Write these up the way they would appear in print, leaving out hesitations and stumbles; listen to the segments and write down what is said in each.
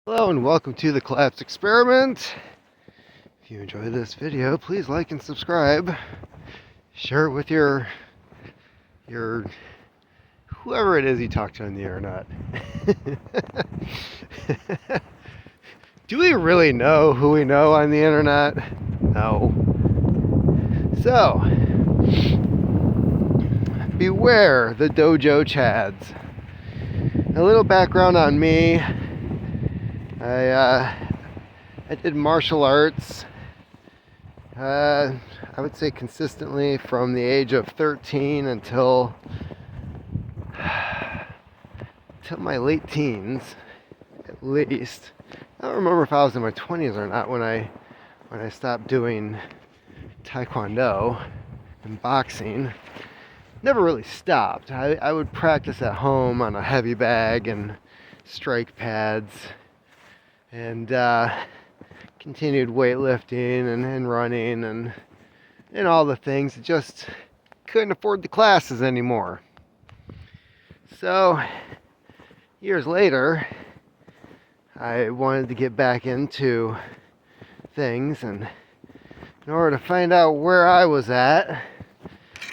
Hello and welcome to the collapse experiment. If you enjoyed this video, please like and subscribe. Share it with your whoever it is you talk to on the internet. Do we really know who we know on the internet? No. So, beware the Dojo Chads. A little background on me. I did martial arts, I would say consistently from the age of 13 until my late teens, at least. I don't remember if I was in my 20s or not when I stopped doing taekwondo and boxing. Never really stopped. I would practice at home on a heavy bag and strike pads, and continued weightlifting and running and all the things. Just couldn't afford the classes anymore. So years later, I wanted to get back into things, and in order to find out where I was at,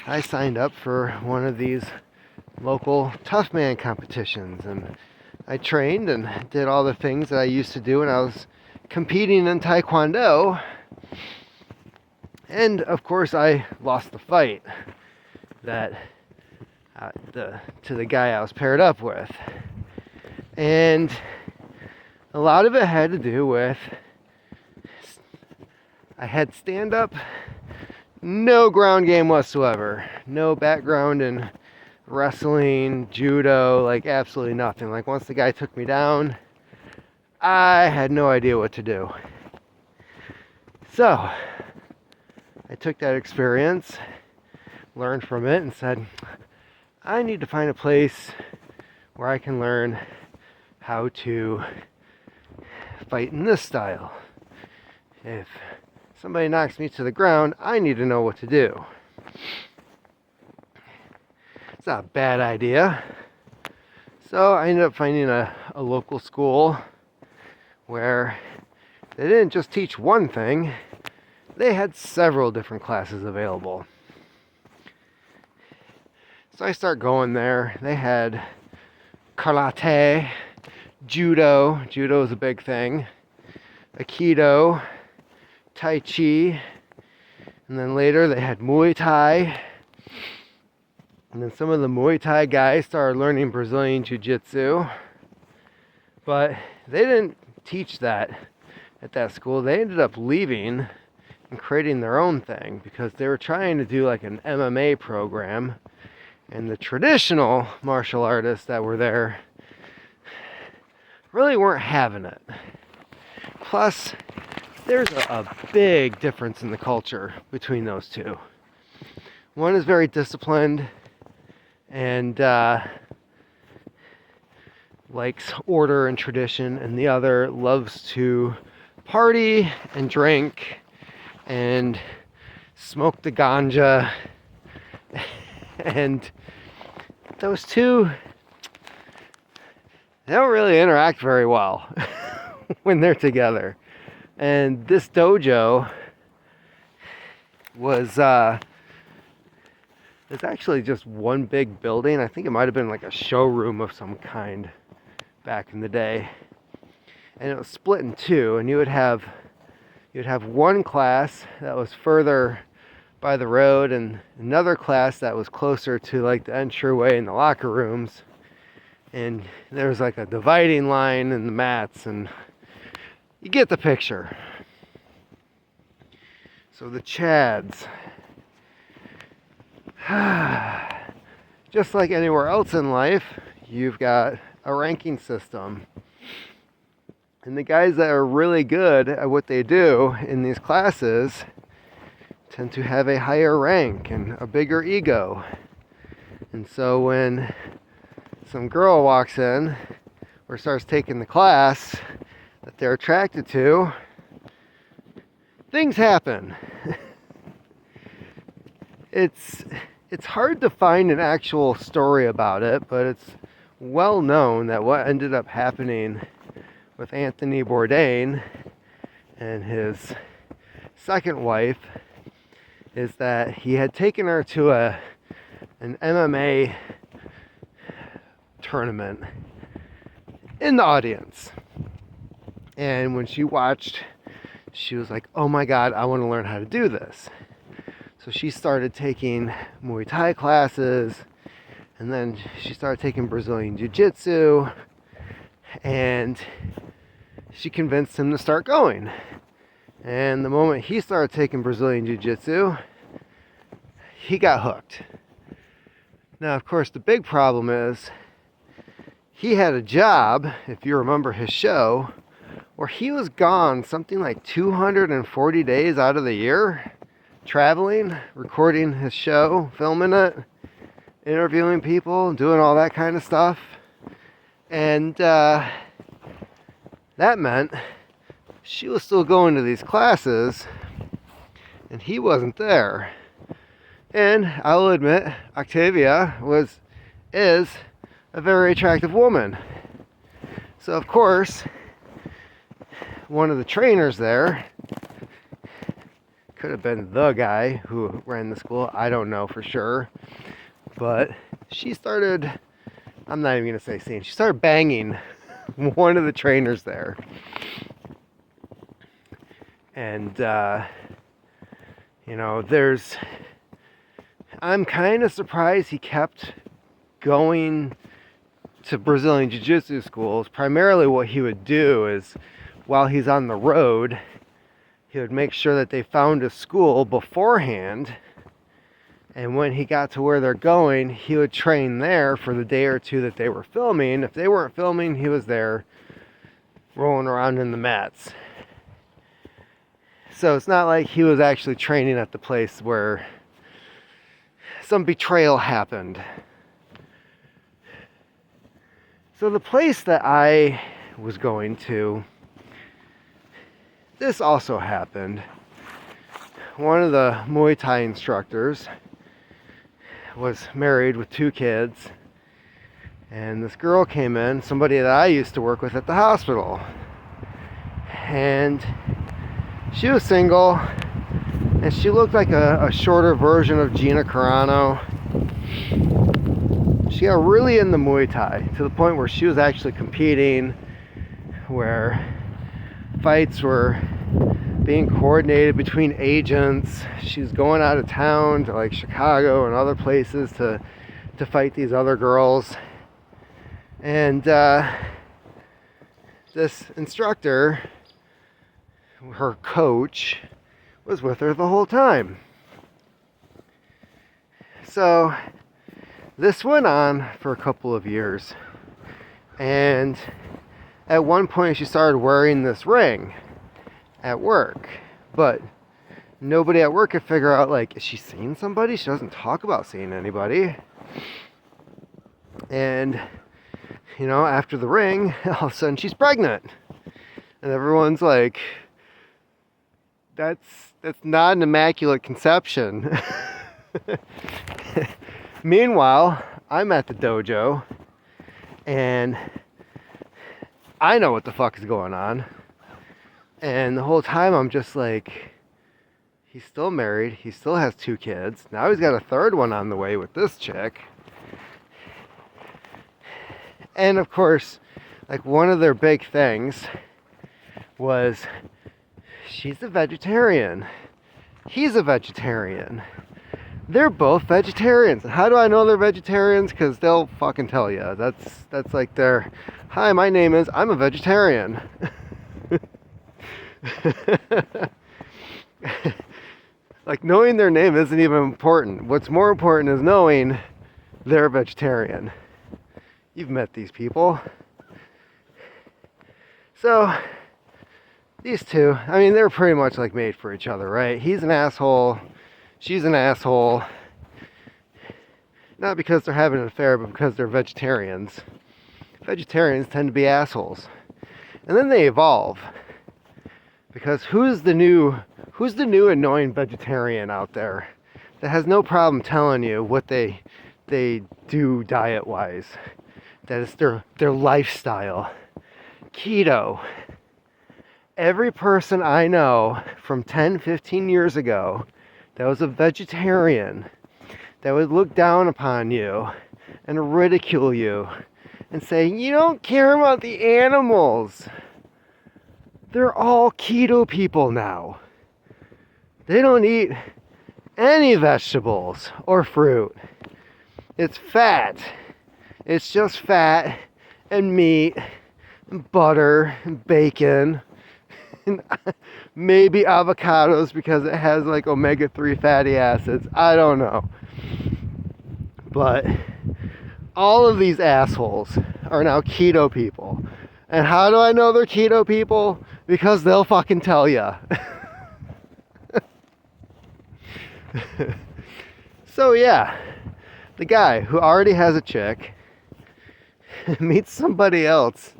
I signed up for one of these local tough man competitions, and I trained and did all the things that I used to do when I was competing in taekwondo. And of course I lost the fight that to the guy I was paired up with. And a lot of it had to do with I had stand up, no ground game whatsoever, no background in wrestling, judo, like absolutely nothing. Like once the guy took me down, I had no idea what to do. So I took that experience, learned from it, and said, I need to find a place where I can learn how to fight in this style. If somebody knocks me to the ground, I need to know what to do. It's not a bad idea. So I ended up finding a local school where they didn't just teach one thing, they had several different classes available. So I start going there. They had karate, judo is a big thing, aikido, tai chi, and then later they had Muay Thai. And then some of the Muay Thai guys started learning Brazilian Jiu-Jitsu. But they didn't teach that at that school. They ended up leaving and creating their own thing because they were trying to do like an MMA program. And the traditional martial artists that were there really weren't having it. Plus, there's a big difference in the culture between those two. One is very disciplined and likes order and tradition, and the other loves to party and drink and smoke the ganja. And those two, they don't really interact very well when they're together. And this dojo was it's actually just one big building. I think it might have been like a showroom of some kind back in the day. And it was split in two, and you'd have one class that was further by the road and another class that was closer to like the entryway and the locker rooms. And there was like a dividing line in the mats, and you get the picture. So the Chads, just like anywhere else in life, you've got a ranking system. And the guys that are really good at what they do in these classes tend to have a higher rank and a bigger ego. And so when some girl walks in or starts taking the class that they're attracted to, things happen. It's hard to find an actual story about it, but it's well known that what ended up happening with Anthony Bourdain and his second wife is that he had taken her to an MMA tournament in the audience. And when she watched, she was like, oh my God, I want to learn how to do this. So she started taking Muay Thai classes, and then she started taking Brazilian Jiu-Jitsu, and she convinced him to start going. And the moment he started taking Brazilian Jiu-Jitsu, he got hooked. Now, of course, the big problem is he had a job, if you remember his show, where he was gone something like 240 days out of the year, traveling, recording his show, filming it, interviewing people, doing all that kind of stuff. And that meant she was still going to these classes, and he wasn't there. And I'll admit, Octavia is a very attractive woman. So of course, one of the trainers there, could have been the guy who ran the school, I don't know for sure, but she started, I'm not even going to say seeing, she started banging one of the trainers there. And, I'm kind of surprised he kept going to Brazilian Jiu-Jitsu schools. Primarily what he would do is, while he's on the road, he would make sure that they found a school beforehand, and when he got to where they're going, he would train there for the day or two that they were filming. If they weren't filming, he was there rolling around in the mats. So it's not like he was actually training at the place where some betrayal happened. So the place that I was going to, this also happened. One of the Muay Thai instructors was married with 2 kids, and this girl came in, somebody that I used to work with at the hospital, and she was single, and she looked like a shorter version of Gina Carano. She got really into Muay Thai to the point where she was actually competing, where fights were being coordinated between agents. She was going out of town to like Chicago and other places to fight these other girls. And this instructor, her coach, was with her the whole time. So this went on for a couple of years, and at one point she started wearing this ring at work, but nobody at work could figure out, like, is she seeing somebody? She doesn't talk about seeing anybody. And after the ring, all of a sudden she's pregnant, and everyone's like, that's not an immaculate conception. Meanwhile, I'm at the dojo, and I know what the fuck is going on. And the whole time I'm just like, he's still married, he still has 2 kids, now he's got a 3rd one on the way with this chick. And of course, like, one of their big things was, she's a vegetarian, he's a vegetarian. They're both vegetarians. How do I know they're vegetarians? Because they'll fucking tell you. That's like their, hi, my name is, I'm a vegetarian. Like, knowing their name isn't even important. What's more important is knowing they're a vegetarian. You've met these people. So these two, I mean, they're pretty much like made for each other, right? He's an asshole, she's an asshole. Not because they're having an affair, but because they're vegetarians. Vegetarians tend to be assholes. And then they evolve. Because who's the new annoying vegetarian out there that has no problem telling you what they do diet-wise? That is their lifestyle. Keto. Every person I know from 10, 15 years ago that was a vegetarian, that would look down upon you and ridicule you and say, you don't care about the animals. They're all keto people now. They don't eat any vegetables or fruit. It's fat. It's just fat and meat and butter and bacon and maybe avocados because it has like omega-3 fatty acids. I don't know. But all of these assholes are now keto people. And how do I know they're keto people? Because they'll fucking tell ya. So yeah, the guy who already has a chick meets somebody else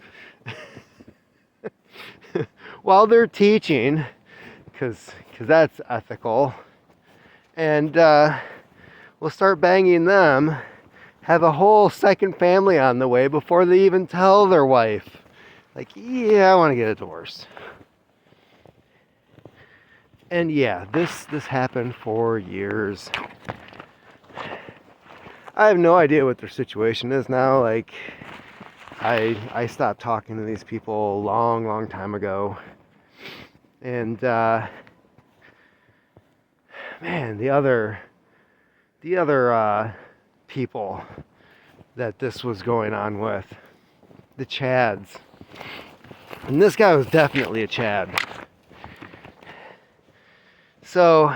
while they're teaching, because that's ethical, and we'll start banging them, have a whole second family on the way before they even tell their wife, like, yeah, I want to get a divorce. And yeah, this happened for years. I have no idea what their situation is now. Like, I stopped talking to these people a long time ago. And man, the other people that this was going on with, the Chads. And this guy was definitely a Chad. So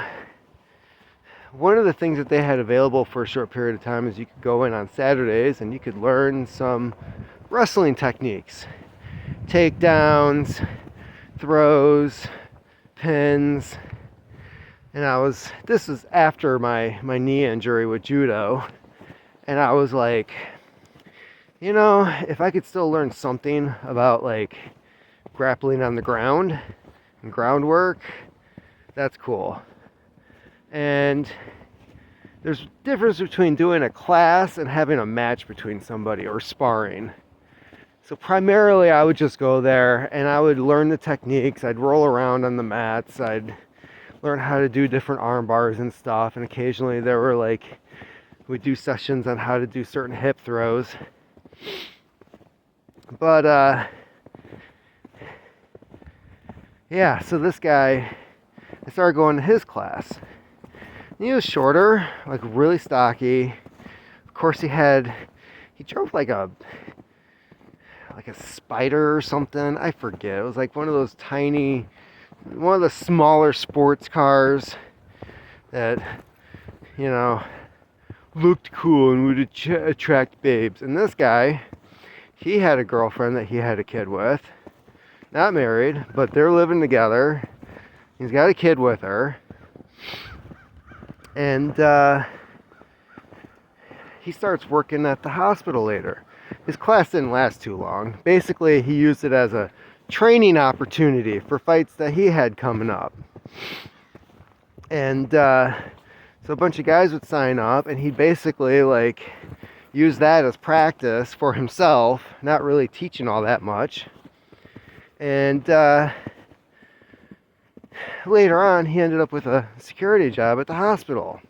one of the things that they had available for a short period of time is you could go in on Saturdays and you could learn some wrestling techniques. Takedowns, throws, pins. And this was after my knee injury with judo. And I was like, you know, if I could still learn something about like grappling on the ground and groundwork, that's cool. And there's a difference between doing a class and having a match between somebody or sparring. So primarily I would just go there and I would learn the techniques. I'd roll around on the mats. I'd learn how to do different arm bars and stuff. And occasionally there were we'd do sessions on how to do certain hip throws. But yeah, so this guy, I started going to his class. He was shorter, like really stocky. Of course he drove like a Spider or something. I forget. It was like one of the smaller sports cars that, you know, looked cool and would attract babes. And this guy, he had a girlfriend that he had a kid with. Not married, but they're living together. He's got a kid with her. And he starts working at the hospital later. His class didn't last too long. Basically, he used it as a training opportunity for fights that he had coming up. And so a bunch of guys would sign up, and he'd basically use that as practice for himself, not really teaching all that much. And later on, he ended up with a security job at the hospital.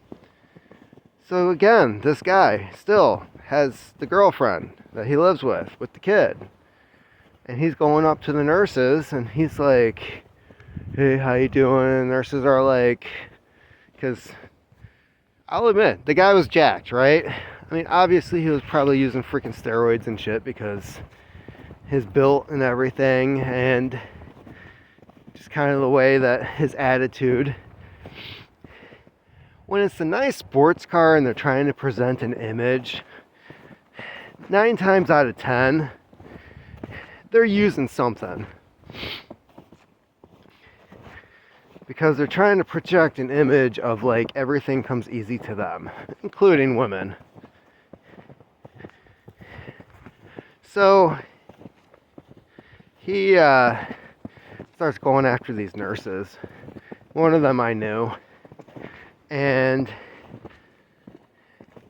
So again, this guy still has the girlfriend that he lives with the kid. And he's going up to the nurses and he's like, hey, how you doing? And nurses are like, because I'll admit, the guy was jacked, right? I mean, obviously he was probably using freaking steroids and shit because his build and everything, and just kind of the way that his attitude. When it's a nice sports car and they're trying to present an image, 9 times out of 10, they're using something. Because they're trying to project an image of everything comes easy to them, including women. So he starts going after these nurses. One of them I knew. And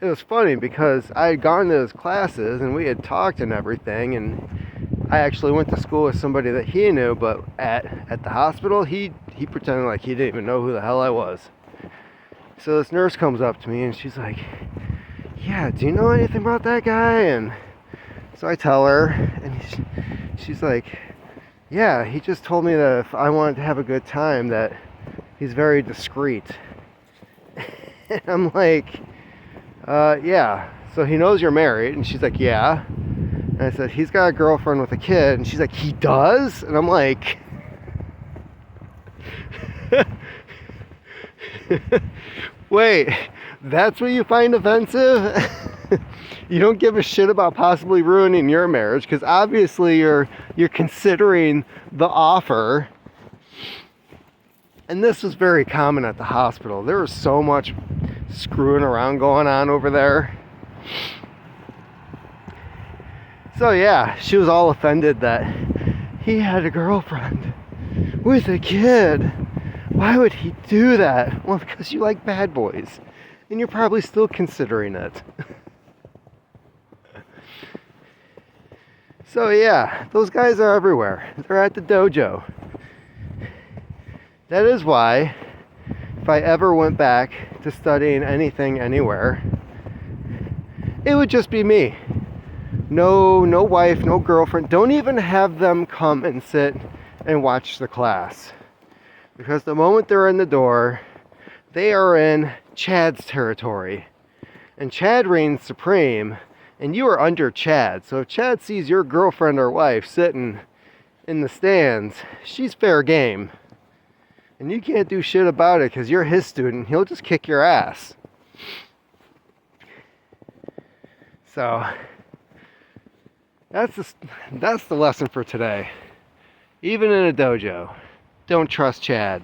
it was funny because I had gone to his classes and we had talked and everything, and I actually went to school with somebody that he knew, but at the hospital, he pretended like he didn't even know who the hell I was. So this nurse comes up to me and she's like, yeah, do you know anything about that guy? And so I tell her, and she's like, yeah, he just told me that if I wanted to have a good time, that he's very discreet. And I'm like, yeah, so he knows you're married? And she's like, yeah. And I said, he's got a girlfriend with a kid. And she's like, he does? And I'm like, wait, that's what you find offensive? You don't give a shit about possibly ruining your marriage, because obviously you're considering the offer. And this was very common at the hospital. There was so much screwing around going on over there. So yeah, she was all offended that he had a girlfriend with a kid. Why would he do that? Well, because you like bad boys. And you're probably still considering it. So yeah, those guys are everywhere. They're at the dojo. That is why, if I ever went back to studying anything anywhere, it would just be me. No wife, no girlfriend. Don't even have them come and sit and watch the class. Because the moment they're in the door, they are in Chad's territory. And Chad reigns supreme, and you are under Chad. So if Chad sees your girlfriend or wife sitting in the stands, she's fair game. And you can't do shit about it because you're his student. He'll just kick your ass. So that's the lesson for today. Even in a dojo, don't trust Chad.